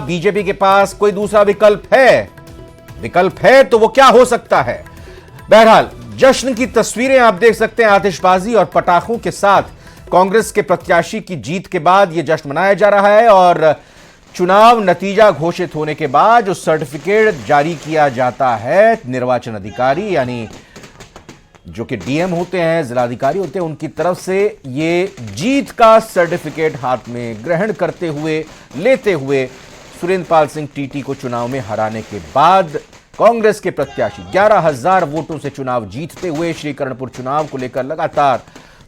BJP के पास कोई दूसरा विकल्प है तो वो क्या हो सकता है? बहरहाल जश्न की तस्वीरें आप देख सकते हैं, आतिशबाजी और पटाखों के साथ कांग्रेस के प्रत्याशी की जीत के बाद यह जश्न मनाया जा रहा है और चुनाव नतीजा घोषित होने के बाद जो सर्टिफिकेट जारी किया जाता है निर्वाचन अधिकारी यानी जो कि डीएम होते हैं, जिलाधिकारी होते हैं, उनकी तरफ से ये जीत का सर्टिफिकेट हाथ में ग्रहण करते हुए लेते हुए सुरेंद्र पाल सिंह टीटी को चुनाव में हराने के बाद कांग्रेस के प्रत्याशी 11,000 वोटों से चुनाव जीतते हुए श्रीकरणपुर चुनाव को लेकर लगातार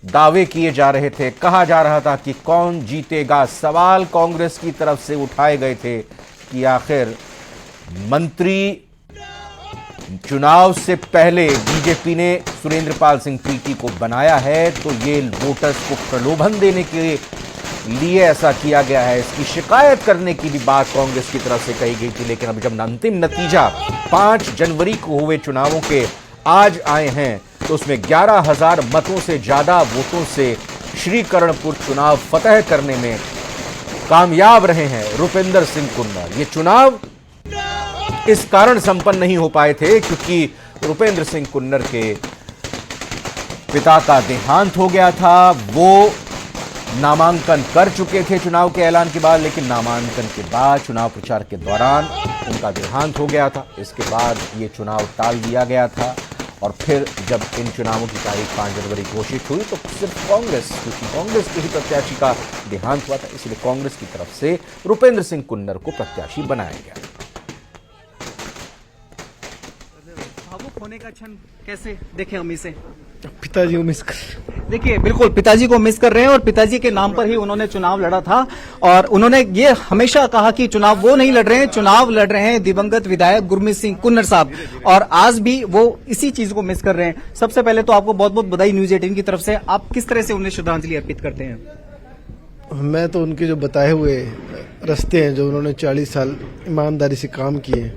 दावे किए जा रहे थे। कहा जा रहा था कि कौन जीतेगा। सवाल कांग्रेस की तरफ से उठाए गए थे कि आखिर मंत्री चुनाव से पहले बीजेपी ने सुरेंद्र पाल सिंह टीटी को बनाया है तो ये वोटर्स को प्रलोभन देने के लिए ऐसा किया गया है, इसकी शिकायत करने की भी बात कांग्रेस की तरफ से कही गई थी। लेकिन अभी जब अंतिम नतीजा 5 जनवरी को हुए चुनावों के आज आए हैं तो उसमें 11,000 मतों से ज्यादा वोटों से श्रीकरणपुर चुनाव फतह करने में कामयाब रहे हैं रुपेंद्र सिंह कुन्नर। ये चुनाव इस कारण संपन्न नहीं हो पाए थे क्योंकि रुपेंद्र सिंह कुन्नर के पिता का देहांत हो गया था। वो नामांकन कर चुके थे चुनाव के ऐलान के बाद, लेकिन नामांकन के बाद चुनाव प्रचार के दौरान उनका देहांत हो गया था। इसके बाद ये चुनाव टाल दिया गया था और फिर जब इन चुनावों की तारीख 5 जनवरी घोषित हुई तो सिर्फ कांग्रेस, क्योंकि कांग्रेस के ही प्रत्याशी का देहांत हुआ था, इसलिए कांग्रेस की तरफ से रुपेंद्र सिंह कुन्नर को प्रत्याशी बनाया गया। भावुक होने का क्षण कैसे देखें हम इसे? पिताजी को मिस कर, देखिए बिल्कुल पिताजी को मिस कर रहे हैं और पिताजी के नाम पर ही उन्होंने चुनाव लड़ा था और उन्होंने ये हमेशा कहा कि चुनाव वो नहीं लड़ रहे हैं, चुनाव लड़ रहे हैं दिवंगत विधायक गुरमीत सिंह कुन्नर साहब, और आज भी वो इसी चीज को मिस कर रहे हैं। सबसे पहले तो आपको बहुत बहुत बधाई न्यूज 18 की तरफ से। आप किस तरह से उन्हें श्रद्धांजलि अर्पित करते हैं? मैं तो उनके जो बताए हुए रास्ते हैं, जो उन्होंने 40 साल ईमानदारी से काम किए,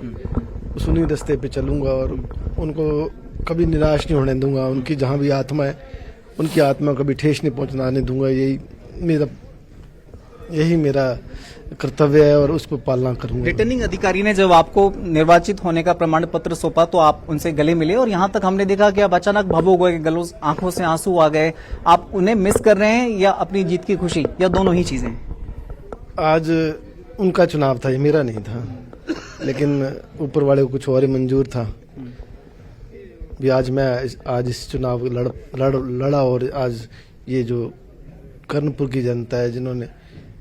उन्हीं रास्ते पे चलूंगा और उनको कभी निराश नहीं होने दूंगा। उनकी जहां भी आत्मा है, उनकी आत्मा को कभी ठेस नहीं पहुंचाने दूंगा। यही मेरा कर्तव्य है और उस पर पालना करूंगा। रिटर्निंग अधिकारी ने जब आपको निर्वाचित होने का प्रमाण पत्र सौंपा तो आप उनसे गले मिले और यहाँ तक हमने देखा कि आप अचानक भावुक हो गए, गलों आंखों से आंसू आ गए। आप उन्हें मिस कर रहे हैं या अपनी जीत की खुशी, या दोनों ही चीजें? आज उनका चुनाव था, ये मेरा नहीं था, लेकिन ऊपर वाले को कुछ और ही मंजूर था भी। आज इस चुनाव लड़ा और आज ये जो कर्णपुर की जनता है,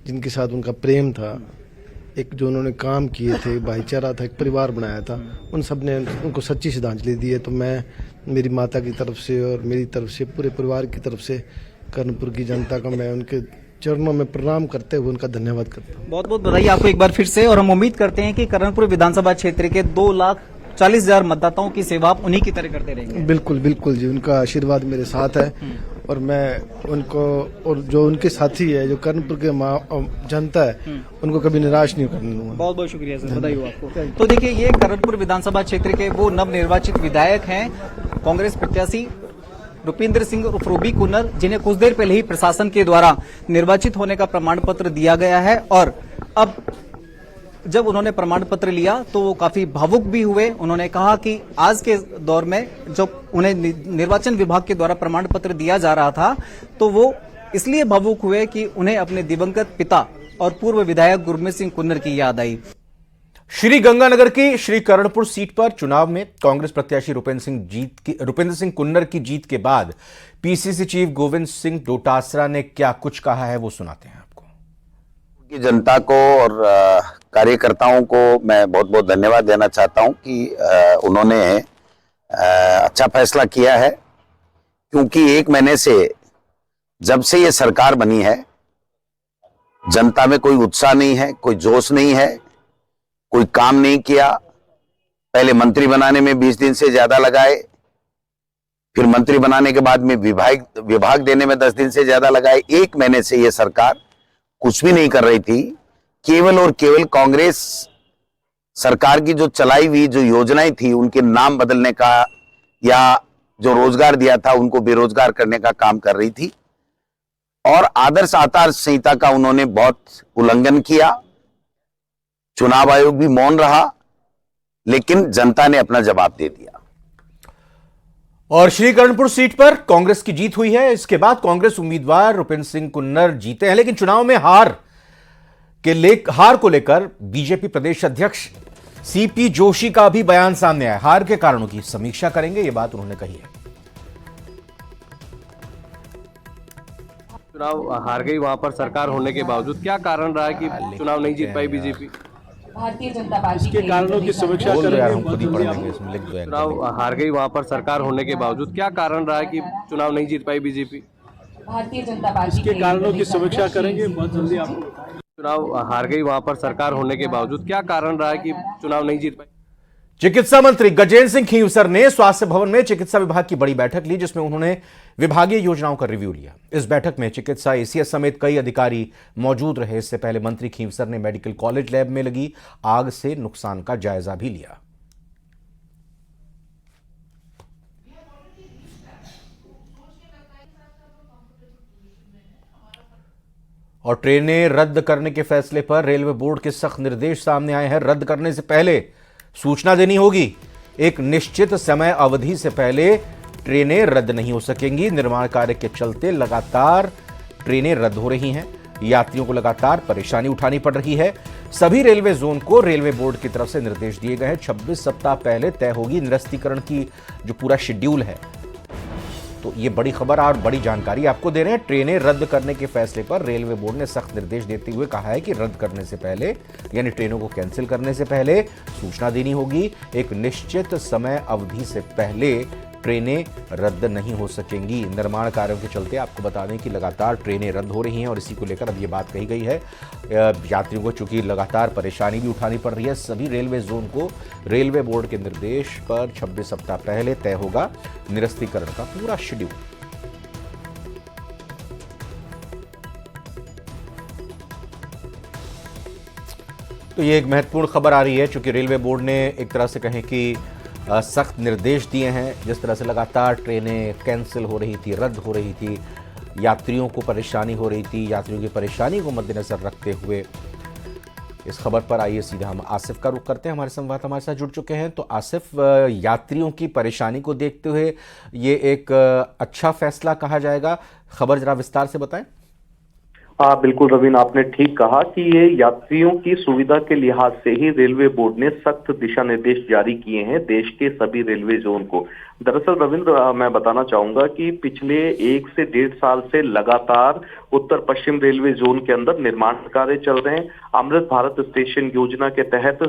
जिनके साथ उनका प्रेम था, एक जो उन्होंने काम किए थे, भाईचारा था, एक परिवार बनाया था, उन सब ने उनको सच्ची श्रद्धांजलि दी है। तो मैं मेरी माता की तरफ से और मेरी तरफ से, पूरे परिवार की तरफ से कर्णपुर की जनता का मैं उनके चरणों में प्रणाम करते हुए उनका धन्यवाद करता हूँ। बहुत बहुत बधाई आपको एक बार फिर से, और हम उम्मीद करते हैं कि कर्णपुर विधानसभा क्षेत्र के 2,40,000 मतदाताओं की सेवा आप उन्हीं की तरह करते रहेंगे। बिल्कुल बिल्कुल जी, उनका आशीर्वाद मेरे साथ है और मैं उनको और जो उनके साथी है, जो कर्णपुर के जनता है, उनको कभी निराश नहीं करने दूंगा। बहुत बहुत शुक्रिया सर, बधाई हो आपको। तो देखिए, ये कर्णपुर विधानसभा क्षेत्र के वो नवनिर्वाचित विधायक हैं, कांग्रेस प्रत्याशी रुपेंद्र सिंह उर्फ रूबी कुन्नर, जिन्हें कुछ देर पहले ही प्रशासन के द्वारा निर्वाचित होने का प्रमाण पत्र दिया गया है। और अब जब उन्होंने प्रमाण पत्र लिया तो वो काफी भावुक भी हुए। उन्होंने कहा कि आज के दौर में जब उन्हें निर्वाचन विभाग के द्वारा प्रमाण पत्र दिया जा रहा था तो वो इसलिए भावुक हुए कि उन्हें अपने दिवंगत पिता और पूर्व विधायक गुरमीत सिंह कुन्नर की याद आई। श्री गंगानगर की श्रीकरणपुर सीट पर चुनाव में कांग्रेस प्रत्याशी रुपेंद्र सिंह कुन्नर की जीत के बाद पीसीसी चीफ गोविंद सिंह डोटासरा ने क्या कुछ कहा है, वो सुनाते हैं आपको। की जनता को और कार्यकर्ताओं को मैं बहुत बहुत धन्यवाद देना चाहता हूं कि उन्होंने अच्छा फैसला किया है, क्योंकि 1 महीने से जब से ये सरकार बनी है, जनता में कोई उत्साह नहीं है, कोई जोश नहीं है, कोई काम नहीं किया। पहले मंत्री बनाने में 20 दिन से ज्यादा लगाए, फिर मंत्री बनाने के बाद में विभाग देने में 10 दिन से ज्यादा लगाए। 1 महीने से ये सरकार कुछ भी नहीं कर रही थी। केवल और केवल कांग्रेस सरकार की जो चलाई हुई जो योजनाएं थी, उनके नाम बदलने का या जो रोजगार दिया था उनको बेरोजगार करने का काम कर रही थी। और आदर्श आचार संहिता का उन्होंने बहुत उल्लंघन किया। चुनाव आयोग भी मौन रहा, लेकिन जनता ने अपना जवाब दे दिया। और श्रीकरणपुर सीट पर कांग्रेस की जीत हुई है। इसके बाद कांग्रेस उम्मीदवार रुपिंदर सिंह कुन्नर जीते हैं, लेकिन चुनाव में हार को लेकर बीजेपी प्रदेश अध्यक्ष सीपी जोशी का भी बयान सामने आया। हार के कारणों की समीक्षा करेंगे, यह बात उन्होंने कही है। चुनाव हार गई, वहां पर सरकार होने के बावजूद क्या कारण रहा कि चुनाव नहीं जीत पाई बीजेपी? भारतीय जनता पार्टी के कारणों की समीक्षा बोल करेंगे। यार, हम खुद ही पढ़ लेंगे, इसमें लिख दो यार। चुनाव हार गई, वहां पर सरकार होने के बावजूद क्या कारण रहा कि चुनाव नहीं जीत पाई बीजेपी? भारतीय जनता पार्टी के कारणों की समीक्षा करेंगे, बहुत जल्दी आपको। चुनाव हार गई, वहां पर सरकार होने के बावजूद क्या कारण रहा कि चुनाव नहीं जीत पाई? चिकित्सा मंत्री गजेंद्र सिंह खींवसर ने स्वास्थ्य भवन में चिकित्सा विभाग की बड़ी बैठक ली, जिसमें उन्होंने विभागीय योजनाओं का रिव्यू लिया। इस बैठक में चिकित्सा एसीएस समेत कई अधिकारी मौजूद रहे। इससे पहले मंत्री खींवसर ने मेडिकल कॉलेज लैब में लगी आग से नुकसान का जायजा भी लिया। और ट्रेनें रद्द करने के फैसले पर रेलवे बोर्ड के सख्त निर्देश सामने आए हैं। रद्द करने से पहले सूचना देनी होगी। एक निश्चित समय अवधि से पहले ट्रेनें रद्द नहीं हो सकेंगी। निर्माण कार्य के चलते लगातार ट्रेनें रद्द हो रही हैं। यात्रियों को लगातार परेशानी उठानी पड़ रही है। सभी रेलवे जोन को रेलवे बोर्ड की तरफ से निर्देश दिए गए हैं। 26 सप्ताह पहले तय होगी निरस्तीकरण की जो पूरा शेड्यूल है। तो ये बड़ी खबर और बड़ी जानकारी आपको दे रहे हैं। ट्रेनें रद्द करने के फैसले पर रेलवे बोर्ड ने सख्त निर्देश देते हुए कहा है कि रद्द करने से पहले, यानी ट्रेनों को कैंसिल करने से पहले सूचना देनी होगी। एक निश्चित समय अवधि से पहले ट्रेनें रद्द नहीं हो सकेंगी। निर्माण कार्यों के चलते आपको बता दें कि लगातार ट्रेनें रद्द हो रही हैं और इसी को लेकर अब ये बात कही गई है। यात्रियों को चूंकि लगातार परेशानी भी उठानी पड़ रही है, सभी रेलवे जोन को रेलवे बोर्ड के निर्देश पर 26 सप्ताह पहले तय होगा निरस्तीकरण का पूरा शेड्यूल। तो ये एक महत्वपूर्ण खबर आ रही है, चूंकि रेलवे बोर्ड ने एक तरह से कहें कि सख्त निर्देश दिए हैं। जिस तरह से लगातार ट्रेनें कैंसिल हो रही थी, रद्द हो रही थी, यात्रियों को परेशानी हो रही थी, यात्रियों की परेशानी को मद्देनजर रखते हुए इस खबर पर आइए सीधा हम आसिफ का रुख करते हैं। हमारे संवाददाता हमारे साथ जुड़ चुके हैं। तो आसिफ, यात्रियों की परेशानी को देखते हुए ये एक अच्छा फैसला कहा जाएगा, खबर जरा विस्तार से बताएं। हाँ बिल्कुल रवीन, आपने ठीक कहा कि ये यात्रियों की सुविधा के लिहाज से ही रेलवे बोर्ड ने सख्त दिशा निर्देश जारी किए हैं देश के सभी रेलवे जोन को। दरअसल रविंद्र, मैं बताना चाहूंगा कि पिछले 1 से 1.5 साल से लगातार उत्तर पश्चिम रेलवे जोन के अंदर निर्माण कार्य चल रहे हैं। अमृत भारत स्टेशन योजना के तहत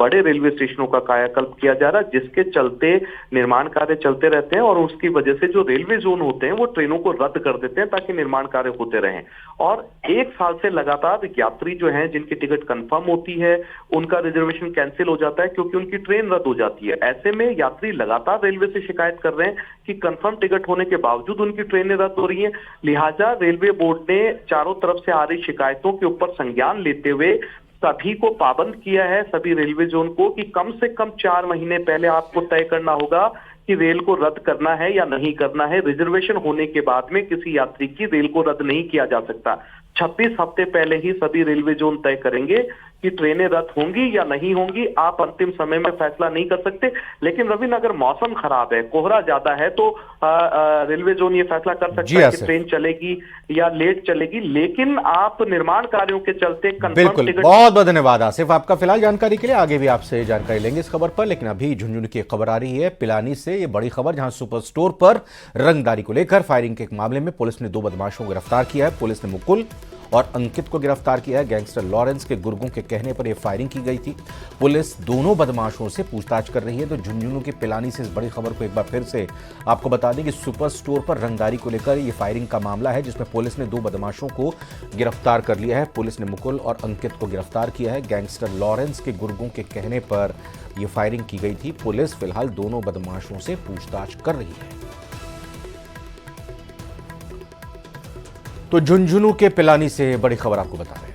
बड़े रेलवे स्टेशनों का कायाकल्प किया जा रहा है, जिसके चलते निर्माण कार्य चलते रहते हैं और उसकी वजह से जो रेलवे जोन होते हैं वो ट्रेनों को रद्द कर देते हैं ताकि निर्माण कार्य होते रहें। और 1 साल से लगातार यात्री जो हैं जिनकी टिकट कंफर्म होती है उनका रिजर्वेशन कैंसिल हो जाता है क्योंकि उनकी ट्रेन रद्द हो जाती है। ऐसे में यात्री लगातार रेलवे से शिकायत कर रहे हैं कि कंफर्म टिकट होने के बावजूद उनकी ट्रेनें रद्द हो रही हैं। लिहाजा रेलवे बोर्ड ने चारों तरफ से आ रही शिकायतों के ऊपर संज्ञान लेते हुए सभी को पाबंद किया है, सभी रेलवे जोन को, कि कम से कम 4 महीने पहले आपको तय करना होगा कि रेल को रद्द करना है या नहीं करना है। रिजर्वेशन होने के बाद में किसी यात्री की रेल को रद्द नहीं किया जा सकता। 26 हफ्ते पहले ही सभी रेलवे जोन तय करेंगे कि ट्रेनें रद्द होंगी या नहीं होंगी। आप अंतिम समय में फैसला नहीं कर सकते। लेकिन रविंद्र, अगर मौसम खराब है, कोहरा ज्यादा है, तो रेलवे जोन ये फैसला कर सकता है कि ट्रेन चलेगी या लेट चलेगी। लेकिन आप निर्माण कार्यों के चलते बिल्कुल, बहुत बहुत धन्यवाद आसिफ आपका फिलहाल जानकारी के लिए। आगे भी आपसे जानकारी लेंगे इस खबर पर, लेकिन अभी झुंझुनू की खबर आ रही है पिलानी से। ये बड़ी खबर, जहां सुपर स्टोर पर रंगदारी को लेकर फायरिंग के एक मामले में पुलिस ने 2 बदमाशों को गिरफ्तार किया है। पुलिस ने मुकुल और अंकित को गिरफ्तार किया है। गैंगस्टर लॉरेंस के गुर्गों के कहने पर यह फायरिंग की गई थी। पुलिस दोनों बदमाशों से पूछताछ कर रही है। तो झुंझुनू के पिलानी से इस बड़ी खबर को एक बार फिर से आपको बता दें कि सुपर स्टोर पर रंगदारी को लेकर यह फायरिंग का मामला है, जिसमें पुलिस ने 2 बदमाशों को गिरफ्तार कर लिया है। पुलिस ने मुकुल और अंकित को गिरफ्तार किया है। गैंगस्टर लॉरेंस के गुर्गों के कहने पर यह फायरिंग की गई थी। पुलिस फिलहाल दोनों बदमाशों से पूछताछ कर रही है। तो झुंझुनू के पिलानी से बड़ी खबर आपको बता रहे हैं।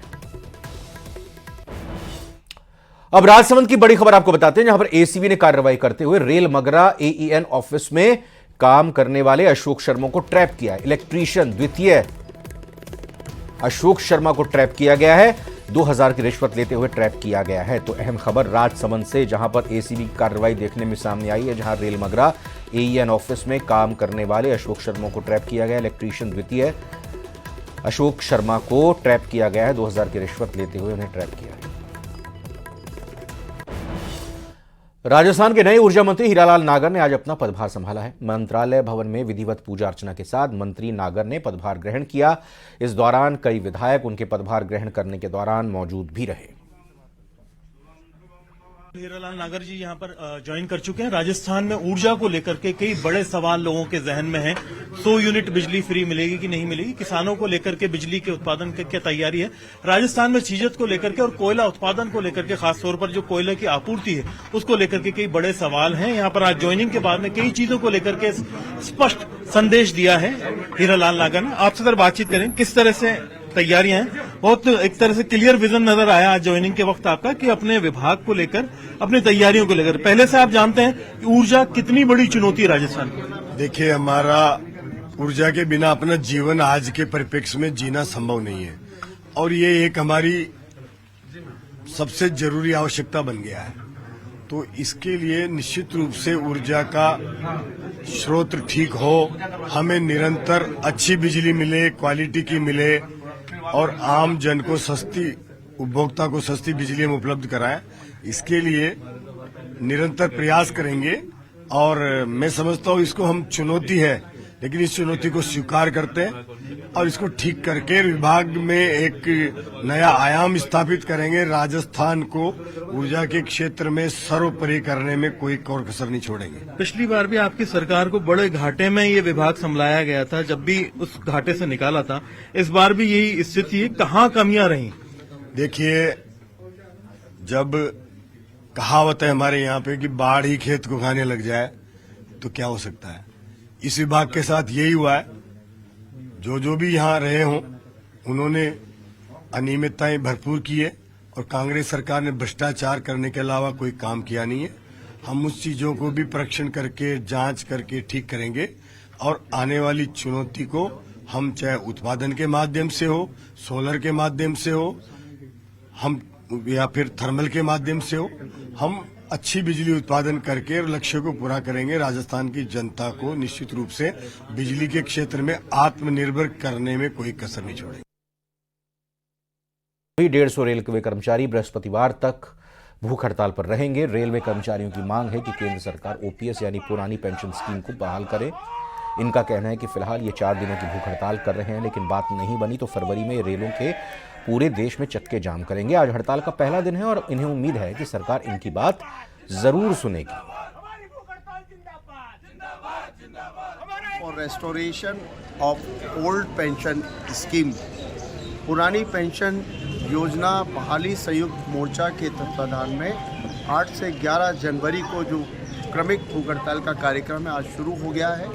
अब राजसमंद की बड़ी खबर आपको बताते हैं, जहां पर एसीबी ने कार्रवाई करते हुए रेल मगरा एईएन ऑफिस में काम करने वाले अशोक शर्मा को ट्रैप किया है। इलेक्ट्रीशियन द्वितीय अशोक शर्मा को ट्रैप किया गया है। 2000 की रिश्वत लेते हुए ट्रैप किया गया है। तो अहम खबर राजसमंद से, जहां पर एसीबी की कार्रवाई देखने में सामने आई है, जहां रेल मगरा एईएन ऑफिस में काम करने वाले अशोक शर्मा को ट्रैप किया गया। इलेक्ट्रीशियन द्वितीय अशोक शर्मा को ट्रैप किया गया है। 2000 की रिश्वत लेते हुए उन्हें ट्रैप किया है। राजस्थान के नए ऊर्जा मंत्री हीरालाल नागर ने आज अपना पदभार संभाला है। मंत्रालय भवन में विधिवत पूजा अर्चना के साथ मंत्री नागर ने पदभार ग्रहण किया। इस दौरान कई विधायक उनके पदभार ग्रहण करने के दौरान मौजूद भी रहे। हीरालाल नागर जी यहाँ पर ज्वाइन कर चुके हैं। राजस्थान में ऊर्जा को लेकर के कई बड़े सवाल लोगों के जहन में हैं। 100 यूनिट बिजली फ्री मिलेगी कि नहीं मिलेगी, किसानों को लेकर के बिजली के उत्पादन की क्या तैयारी है, राजस्थान में चीजत को लेकर के और कोयला उत्पादन को लेकर के, खासतौर पर जो कोयले की आपूर्ति है उसको लेकर के कई बड़े सवाल हैं। यहाँ पर आज ज्वाइनिंग के बाद में कई चीजों को लेकर के स्पष्ट संदेश दिया है हीरालाल नागर ने। आपसे सर बातचीत करें, किस तरह से तैयारियां हैं? बहुत एक तरह से क्लियर विजन नजर आया आज ज्वाइनिंग के वक्त आपका कि अपने विभाग को लेकर, अपनी तैयारियों को लेकर। पहले से आप जानते हैं कि ऊर्जा कितनी बड़ी चुनौती है राजस्थान की। देखिए, हमारा ऊर्जा के बिना अपना जीवन आज के परिप्रेक्ष्य में जीना संभव नहीं है और ये एक हमारी सबसे जरूरी आवश्यकता बन गया है। तो इसके लिए निश्चित रूप से ऊर्जा का स्रोत ठीक हो, हमें निरंतर अच्छी बिजली मिले, क्वालिटी की मिले और आम जन को सस्ती, उपभोक्ता को सस्ती बिजली हम उपलब्ध कराएं। इसके लिए निरंतर प्रयास करेंगे और मैं समझता हूं इसको हम चुनौती है, लेकिन इस चुनौती को स्वीकार करते हैं और इसको ठीक करके विभाग में एक नया आयाम स्थापित करेंगे। राजस्थान को ऊर्जा के क्षेत्र में सर्वोपरि करने में कोई और कसर नहीं छोड़ेंगे। पिछली बार भी आपकी सरकार को बड़े घाटे में ये विभाग संभलाया गया था, जब भी उस घाटे से निकाला था। इस बार भी यही स्थिति है, कहाँ कमियां रही? देखिए, जब कहावत है हमारे यहाँ पे कि बाढ़ ही खेत को खाने लग जाए तो क्या हो सकता है, इस विभाग के साथ यही हुआ है। जो भी यहाँ रहे हों उन्होंने अनियमितताएं भरपूर की है और कांग्रेस सरकार ने भ्रष्टाचार करने के अलावा कोई काम किया नहीं है। हम उस चीजों को भी परीक्षण करके, जांच करके ठीक करेंगे और आने वाली चुनौती को हम चाहे उत्पादन के माध्यम से हो, सोलर के माध्यम से हो, हम या फिर थर्मल के माध्यम से हो, हम अच्छी बिजली उत्पादन करके लक्ष्य को पूरा करेंगे। राजस्थान की जनता को निश्चित रूप से बिजली के क्षेत्र में आत्मनिर्भर करने में कोई कसर नहीं छोड़ेंगे। 150 रेलवे कर्मचारी बृहस्पतिवार तक भूख हड़ताल पर रहेंगे। रेलवे कर्मचारियों की मांग है कि केंद्र सरकार ओपीएस यानी पुरानी पेंशन स्कीम को बहाल करे। इनका कहना है कि फिलहाल ये 4 दिनों की भूख हड़ताल कर रहे हैं, लेकिन बात नहीं बनी तो फरवरी में रेलों के पूरे देश में चक्के जाम करेंगे। आज हड़ताल का पहला दिन है और इन्हें उम्मीद है कि सरकार इनकी बात जरूर सुनेगी। और restoration of old pension scheme, पुरानी पेंशन योजना बहाली संयुक्त मोर्चा के तत्वाधान में 8 से 11 जनवरी को जो क्रमिक भूख हड़ताल का कार्यक्रम है आज शुरू हो गया है।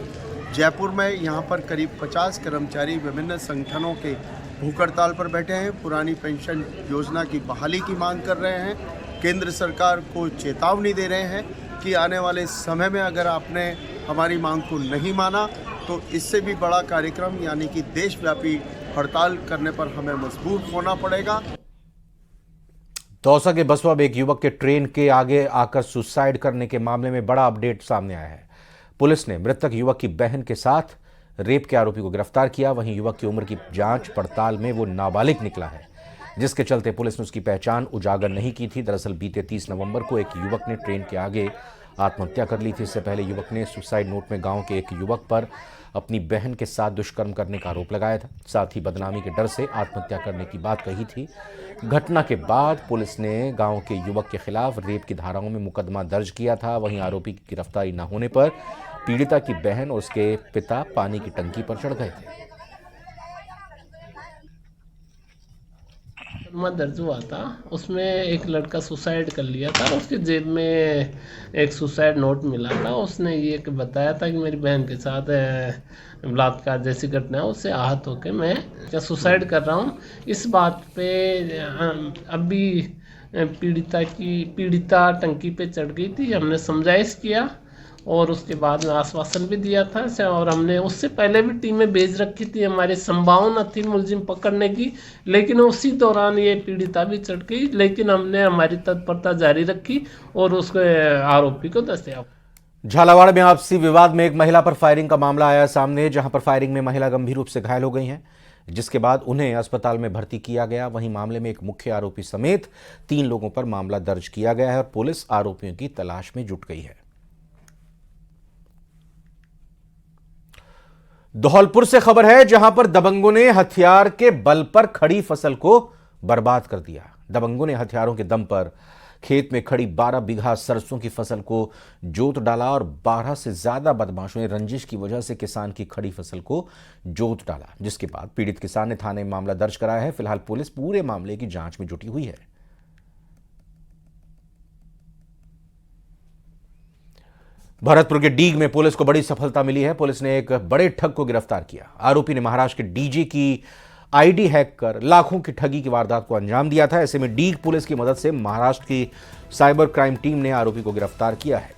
जयपुर में यहाँ पर करीब 50 कर्मचारी विभिन्न संगठनों के भूख हड़ताल पर बैठे हैं। पुरानी पेंशन योजना की बहाली की मांग कर रहे हैं। केंद्र सरकार को चेतावनी दे रहे हैं कि आने वाले समय में अगर आपने हमारी मांग को नहीं माना तो इससे भी बड़ा कार्यक्रम यानी कि देशव्यापी हड़ताल करने पर हमें मजबूर होना पड़ेगा। दौसा के बसवा में एक युवक के ट्रेन के आगे आकर सुसाइड करने के मामले में बड़ा अपडेट सामने आया है। पुलिस ने मृतक युवक की बहन के साथ रेप के आरोपी को गिरफ्तार किया। वहीं युवक की उम्र की जांच पड़ताल में वो नाबालिग निकला है, जिसके चलते पुलिस ने उसकी पहचान उजागर नहीं की थी। दरअसल बीते 30 नवंबर को एक युवक ने ट्रेन के आगे आत्महत्या कर ली थी। इससे पहले युवक ने सुसाइड नोट में गांव के एक युवक पर अपनी बहन के साथ दुष्कर्म करने का आरोप लगाया था। साथ ही बदनामी के डर से आत्महत्या करने की बात कही थी। घटना के बाद पुलिस ने गांव के युवक के खिलाफ रेप की धाराओं में मुकदमा दर्ज किया था। वहीं आरोपी की गिरफ्तारी न होने पर पीड़िता की बहन और उसके पिता पानी की टंकी पर चढ़ गए थे। दर्ज हुआ था, उसमें एक लड़का सुसाइड कर लिया था। उसके जेब में एक सुसाइड नोट मिला था। उसने ये बताया था कि मेरी बहन के साथ बलात्कार जैसी घटना है, उससे आहत होकर मैं सुसाइड कर रहा हूँ। इस बात पे अभी पीड़िता टंकी पे चढ़ गई थी। हमने समझाइश किया और उसके बाद में आश्वासन भी दिया था और हमने उससे पहले भी टीमें भेज रखी थी, हमारी संभावना थी मुलजिम पकड़ने की, लेकिन उसी दौरान ये पीड़िता भी चढ़ गई, लेकिन हमने हमारी तत्परता जारी रखी और उसको आरोपी को दस्तावेज। झालावाड़ में आपसी विवाद में एक महिला पर फायरिंग का मामला आया सामने, जहां पर फायरिंग में महिला गंभीर रूप से घायल हो गई हैं, जिसके बाद उन्हें अस्पताल में भर्ती किया गया। वहीं मामले में एक मुख्य आरोपी समेत 3 लोगों पर मामला दर्ज किया गया है और पुलिस आरोपियों की तलाश में जुट गई है। धौलपुर से खबर है, जहां पर दबंगों ने हथियार के बल पर खड़ी फसल को बर्बाद कर दिया। दबंगों ने हथियारों के दम पर खेत में खड़ी 12 बीघा सरसों की फसल को जोत डाला और 12 से ज्यादा बदमाशों ने रंजिश की वजह से किसान की खड़ी फसल को जोत डाला, जिसके बाद पीड़ित किसान ने थाने में मामला दर्ज कराया है। फिलहाल पुलिस पूरे मामले की जांच में जुटी हुई है। भरतपुर के डीग में पुलिस को बड़ी सफलता मिली है। पुलिस ने एक बड़े ठग को गिरफ्तार किया। आरोपी ने महाराष्ट्र के डीजे की आईडी हैक कर लाखों की ठगी की वारदात को अंजाम दिया था। ऐसे में डीग पुलिस की मदद से महाराष्ट्र की साइबर क्राइम टीम ने आरोपी को गिरफ्तार किया है।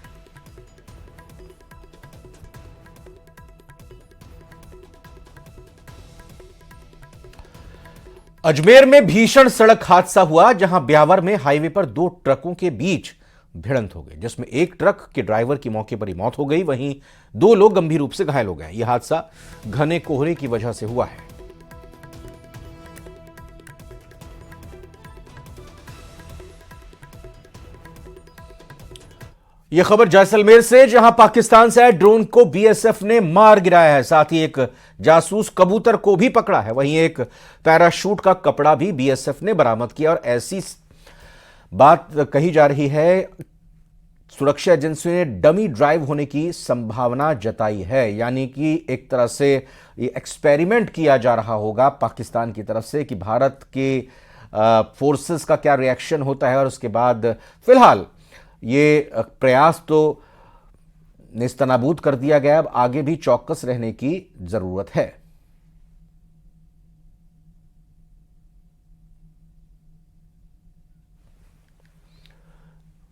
अजमेर में भीषण सड़क हादसा हुआ, जहां ब्यावर में हाईवे पर 2 ट्रकों के बीच भिड़ंत हो गई, जिसमें एक ट्रक के ड्राइवर की मौके पर ही मौत हो गई, वहीं 2 लोग गंभीर रूप से घायल हो गए। यह हादसा घने कोहरे की वजह से हुआ है। यह खबर जैसलमेर से, जहां पाकिस्तान से आए ड्रोन को बीएसएफ ने मार गिराया है। साथ ही एक जासूस कबूतर को भी पकड़ा है। वहीं एक पैराशूट का कपड़ा भी बीएसएफ ने बरामद किया और ऐसी बात कही जा रही है, सुरक्षा एजेंसियों ने डमी ड्राइव होने की संभावना जताई है, यानी कि एक तरह से ये एक्सपेरिमेंट किया जा रहा होगा पाकिस्तान की तरफ से कि भारत के फोर्सेस का क्या रिएक्शन होता है। और उसके बाद फिलहाल ये प्रयास तो नेस्तनाबूद कर दिया गया। अब आगे भी चौकस रहने की जरूरत है।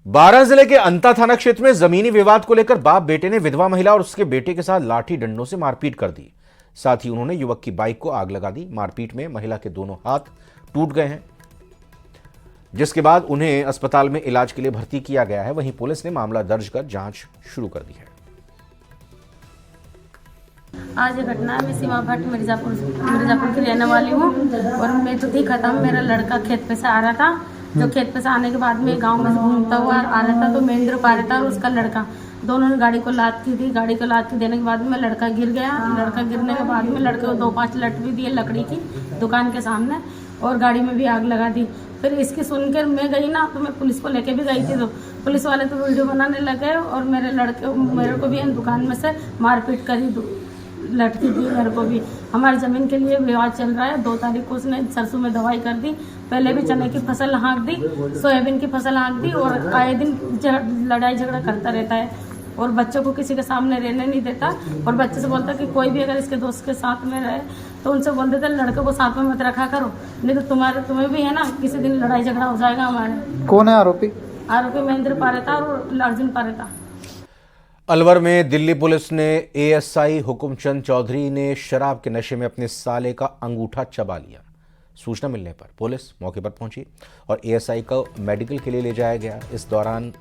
बारां जिले के अंता थाना क्षेत्र में जमीनी विवाद को लेकर बाप बेटे ने विधवा महिला और उसके बेटे के साथ लाठी डंडों से मारपीट कर दी। साथ ही उन्होंने युवक की बाइक को आग लगा दी। मारपीट में महिला के दोनों हाथ टूट गए हैं, जिसके बाद उन्हें अस्पताल में इलाज के लिए भर्ती किया गया है। वहीं पुलिस ने मामला दर्ज कर जांच शुरू कर दी है। आज ये घटना है। मैं सीमा भट्ट मिर्जापुर की रहने वाली हूँ और मैं तो थी खत्म। मेरा लड़का खेत पे से आ रहा था, जो खेत पे से आने के बाद में गांव में घूमता हुआ आ रहा था, तो महेंद्र पा रहा था और उसका लड़का, दोनों ने गाड़ी को लात की थी। गाड़ी को लात की देने के बाद में लड़का गिर गया। लड़का गिरने के बाद में लड़के को 2-5 लट भी दिए लकड़ी की दुकान के सामने और गाड़ी में भी आग लगा दी। फिर इसकी सुनकर मैं गई ना, तो मैं पुलिस को लेके भी गई थी, तो पुलिस वाले तो वीडियो बनाने लगे और मेरे को भी दुकान में से मारपीट करी, लटकी दी मेरे को भी। हमारी ज़मीन के लिए विवाद चल रहा है। 2 तारीख को उसने सरसों में दवाई कर दी, पहले भी चने की फसल हाँक दी, सोयाबीन की फसल हाँक दी और आए दिन लड़ाई झगड़ा करता रहता है और बच्चों को किसी के सामने रहने नहीं देता। और बच्चे से बोलता कि कोई भी अगर इसके दोस्त के साथ में रहे तो उनसे बोल देता लड़के को साथ में मत रखा करो, नहीं तो तुम्हें भी है ना किसी दिन लड़ाई झगड़ा हो जाएगा हमारे। कौन है आरोपी? आरोपी महेंद्र पारेता और अर्जुन पारेता। अलवर में दिल्ली पुलिस ने एएसआई हुकुमचंद चौधरी ने शराब के नशे में अपने साले का अंगूठा चबा लिया। सूचना मिलने पर पुलिस मौके पर पहुंची और एएसआई को मेडिकल के लिए ले जाया गया। इस दौरान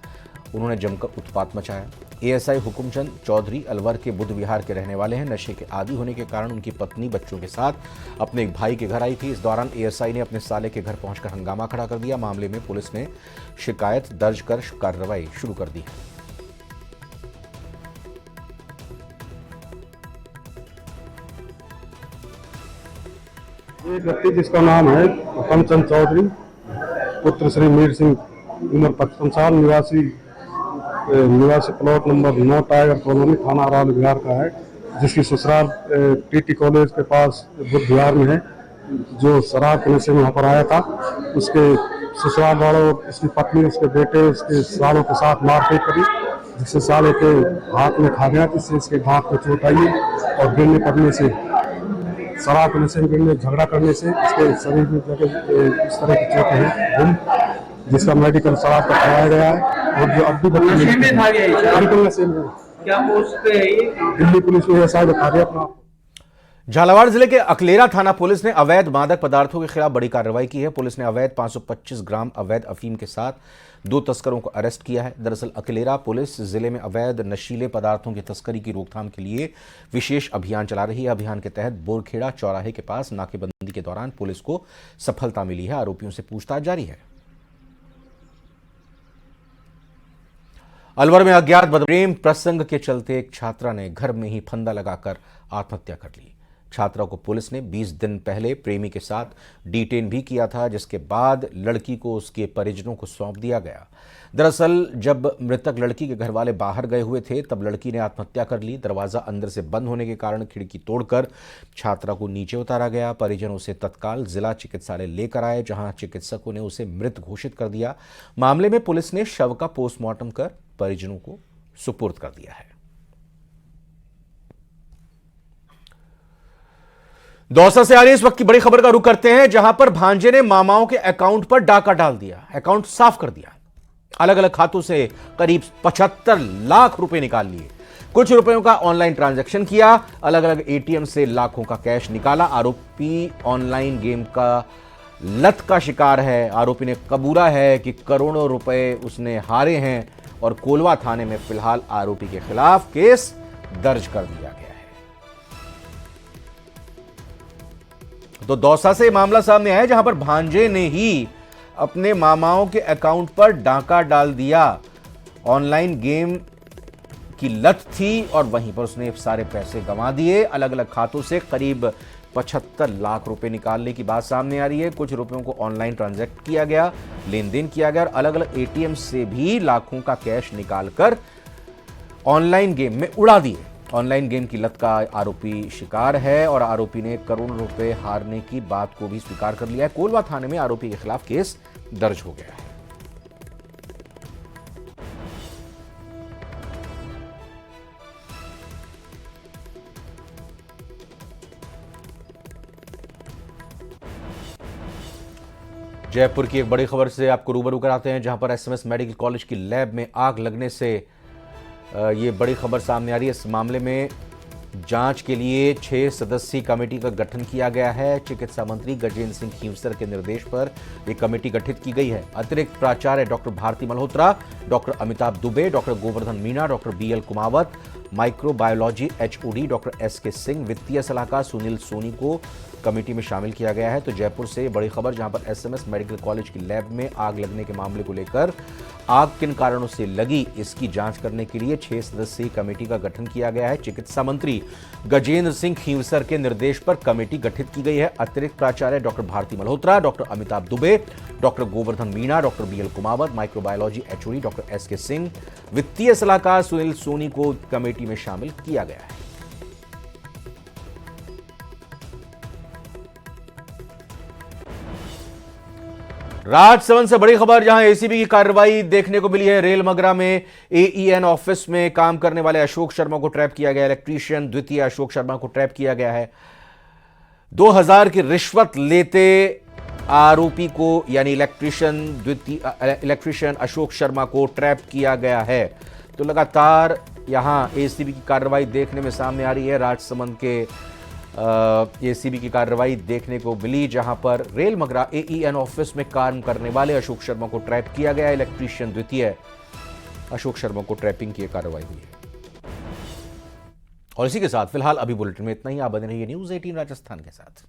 उन्होंने जमकर उत्पात मचाया। एएसआई हुकुमचंद चौधरी अलवर के बुद्ध विहार के रहने वाले हैं। नशे के आदी होने के कारण उनकी पत्नी बच्चों के साथ अपने एक भाई के घर आई थी। इस दौरान एएसआई ने अपने साले के घर पहुंचकर हंगामा खड़ा कर दिया। मामले में पुलिस ने शिकायत दर्ज कर कार्रवाई शुरू कर दी है। एक व्यक्ति जिसका नाम है हुकुमचंद चौधरी पुत्र श्री मीर सिंह, उम्र 55 साल, निवासी प्लॉट नंबर 9 टाइगर कॉलोनी, थाना अरावली बिहार का है, जिसकी ससुराल टीटी कॉलेज के पास बुद्ध विहार में है। जो शराब के नशे में यहाँ पर आया था, उसके ससुराल वालों, उसकी पत्नी, उसके बेटे, उसके सालों के साथ मारपीट करी, जिससे साले के हाथ में खा गया, जिससे इसके हाथ में चोट आई और गिरने पड़ने से, शराब के नशे में गिरने झगड़ा करने से इसके शरीर में जगह इस तरह की चोटें हैं, जिसका मेडिकल शराब का कराया गया है। और जो अब भी बिल्कुल नशे में क्या पोस्ट पे है ये? दिल्ली पुलिस में एसआई बता रही है अपना। झालावाड़ जिले के अकलेरा थाना पुलिस ने अवैध मादक पदार्थों के खिलाफ बड़ी कार्रवाई की है। पुलिस ने अवैध 525 ग्राम अवैध अफीम के साथ 2 तस्करों को अरेस्ट किया है। दरअसल अकलेरा पुलिस जिले में अवैध नशीले पदार्थों की तस्करी की रोकथाम के लिए विशेष अभियान चला रही है। अभियान के तहत बोरखेड़ा चौराहे के पास नाकेबंदी के दौरान पुलिस को सफलता मिली है। आरोपियों से पूछताछ जारी है। अलवर में अज्ञात प्रेम प्रसंग के चलते एक छात्रा ने घर में ही फंदा लगाकर आत्महत्या कर ली। छात्रा को पुलिस ने 20 दिन पहले प्रेमी के साथ डिटेन भी किया था, जिसके बाद लड़की को उसके परिजनों को सौंप दिया गया। दरअसल जब मृतक लड़की के घर वाले बाहर गए हुए थे तब लड़की ने आत्महत्या कर ली। दरवाजा अंदर से बंद होने के कारण खिड़की तोड़कर छात्रा को नीचे उतारा गया। परिजन उसे तत्काल जिला चिकित्सालय लेकर आए, जहां चिकित्सकों ने उसे मृत घोषित कर दिया। मामले में पुलिस ने शव का पोस्टमार्टम कर परिजनों को सुपुर्द कर दिया है। दौसा से आ रही इस वक्त की बड़ी खबर का रुख करते हैं, जहां पर भांजे ने मामाओं के अकाउंट पर डाका डाल दिया, अकाउंट साफ कर दिया। अलग अलग खातों से करीब 75 लाख रुपए निकाल लिए। कुछ रुपयों का ऑनलाइन ट्रांजैक्शन किया, अलग अलग एटीएम से लाखों का कैश निकाला। आरोपी ऑनलाइन गेम का लत का शिकार है। आरोपी ने कबूला है कि करोड़ों रुपए उसने हारे हैं और कोलवा थाने में फिलहाल आरोपी के खिलाफ केस दर्ज कर दिया गया है। तो दौसा से मामला सामने आया, जहां पर भांजे ने ही अपने मामाओं के अकाउंट पर डाका डाल दिया। ऑनलाइन गेम की लत थी और वहीं पर उसने सारे पैसे गंवा दिए। अलग अलग खातों से करीब 75 लाख रुपए निकालने की बात सामने आ रही है। कुछ रुपयों को ऑनलाइन ट्रांजैक्ट किया गया, लेन देन किया गया और अलग अलग एटीएम से भी लाखों का कैश निकालकर ऑनलाइन गेम में उड़ा दिए। ऑनलाइन गेम की लत का आरोपी शिकार है और आरोपी ने करोड़ों रुपए हारने की बात को भी स्वीकार कर लिया है। कोलवा थाने में आरोपी के खिलाफ केस दर्ज हो गया है। जयपुर की एक बड़ी खबर से आपको रूबरू कराते हैं, जहां पर एसएमएस मेडिकल कॉलेज की लैब में आग लगने से ये बड़ी खबर सामने आ रही है। इस मामले में जांच के लिए 6 सदस्यीय कमेटी का गठन किया गया है। चिकित्सा मंत्री गजेंद्र सिंह खींवसर के निर्देश पर एक कमेटी गठित की गई है। अतिरिक्त प्राचार्य doctor Bharti Malhotra, doctor Amitabh Dubey, doctor Govardhan Meena, doctor BL Kumawat, microbiology HOD doctor SK Singh, वित्तीय सलाहकार सुनील सोनी को कमेटी में शामिल किया गया है। तो जयपुर से बड़ी खबर, जहां पर एसएमएस मेडिकल कॉलेज की लैब में आग लगने के मामले को लेकर आग किन कारणों से लगी, इसकी जांच करने के लिए 6 सदस्यीय कमेटी का गठन किया गया है। चिकित्सा मंत्री गजेंद्र सिंह खींवसर के निर्देश पर कमेटी गठित की गई है। अतिरिक्त प्राचार्य doctor Bharti Malhotra, doctor Amitabh Dubey, doctor Govardhan Meena, doctor BL Kumawat, microbiology HOD doctor SK Singh, वित्तीय सलाहकार सुनील सोनी को कमेटी में शामिल किया गया है। राजसमंद से बड़ी खबर, जहां एसीबी की कार्रवाई देखने को मिली है। रेल मगरा में एईएन ऑफिस में काम करने वाले अशोक शर्मा को ट्रैप किया गया। इलेक्ट्रीशियन द्वितीय अशोक शर्मा को ट्रैप किया गया है। 2000 की रिश्वत लेते आरोपी को यानी इलेक्ट्रीशियन अशोक शर्मा को ट्रैप किया गया है। तो लगातार यहां एसीबी की कार्रवाई देखने में सामने आ रही है। राजसमंद के एसीबी की कार्रवाई देखने को मिली, जहां पर रेल मगरा एईएन ऑफिस में काम करने वाले अशोक शर्मा को ट्रैप किया गया। इलेक्ट्रीशियन द्वितीय अशोक शर्मा को ट्रैपिंग की कार्रवाई हुई है। और इसी के साथ फिलहाल अभी बुलेटिन में इतना ही। आप बने रहिए न्यूज़ 18 राजस्थान के साथ।